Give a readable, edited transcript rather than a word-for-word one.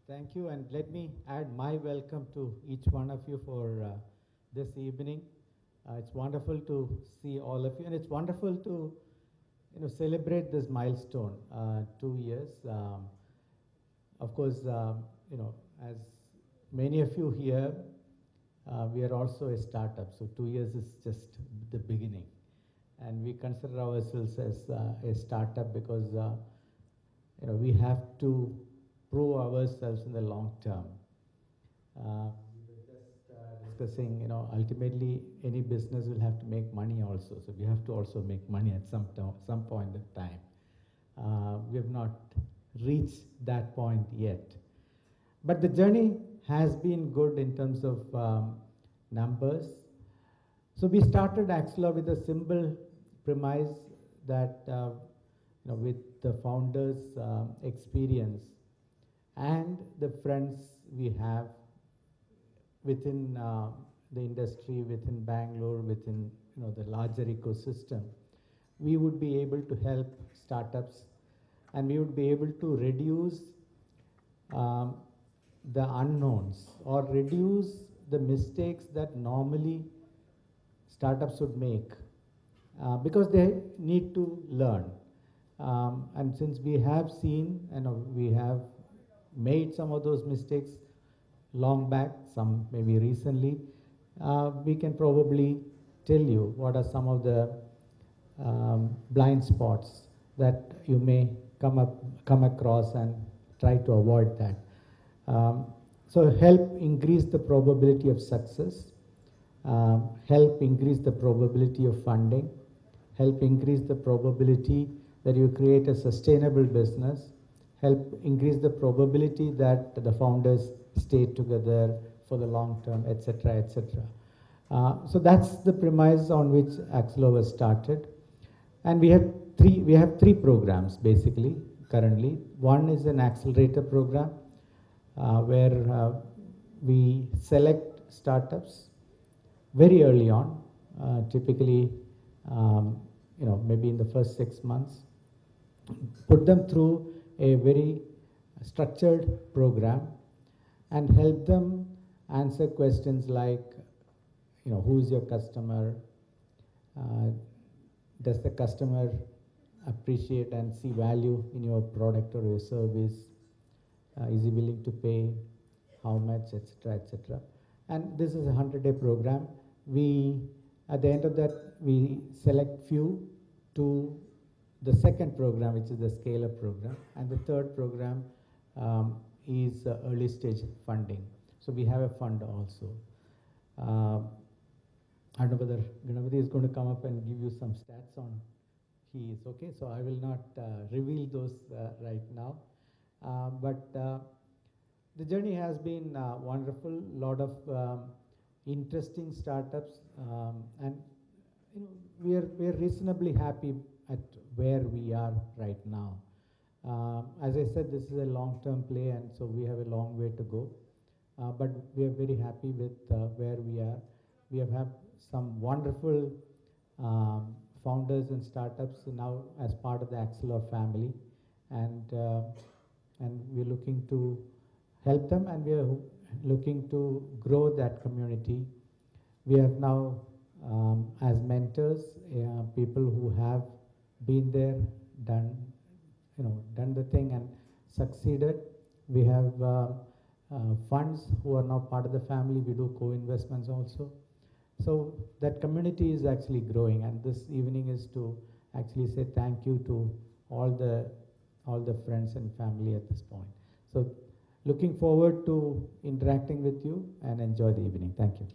Thank you, and let me add my welcome to each one of you for this evening. It's wonderful to see all of you, and it's wonderful to celebrate this milestone, 2 years. Of course, as many of you here, we are also a startup, so 2 years is just the beginning, and we consider ourselves as a startup because we have to prove ourselves in the long term. We were just discussing, ultimately any business will have to make money also. So we have to also make money at some point of time. We have not reached that point yet. But the journey has been good in terms of numbers. So we started Axilor with a simple premise that, with the founders' experience and the friends we have within the industry, within Bangalore, within the larger ecosystem, we would be able to help startups, and we would be able to reduce the unknowns or reduce the mistakes that normally startups would make because they need to learn. And since we have seen, we have made some of those mistakes long back, some maybe recently, we can probably tell you what are some of the blind spots that you may come across and try to avoid that. So help increase the probability of success, help increase the probability of funding, help increase the probability that you create a sustainable business, help increase the probability that the founders stay together for the long term, etc., etc. So that's the premise on which Axilor was started, and we have three programs basically currently. One is an accelerator program where we select startups very early on, typically maybe in the first 6 months, put them through a very structured program and help them answer questions like, who's your customer? Does the customer appreciate and see value in your product or your service? Is he willing to pay? How much, etc., etc. And this is a 100-day program. At the end of that, we select few to the second program, which is the scale-up program, and the third program is early stage funding. So we have a fund also. I don't know whether Ganapati is going to come up and give you some stats on keys. Okay, so I will not reveal those right now. But the journey has been wonderful. A lot of interesting startups, and we are reasonably happy at where we are right now. As I said, this is a long-term play, and so we have a long way to go. But we are very happy with where we are. We have had some wonderful founders and startups now as part of the Axilor family, and we're looking to help them, and we are looking to grow that community. We have now, as mentors, people who have been there, done the thing and succeeded. We have funds who are now part of the family. We do co-investments also. So that community is actually growing, and this evening is to actually say thank you to all the friends and family at this point. So looking forward to interacting with you, and enjoy the evening. Thank you.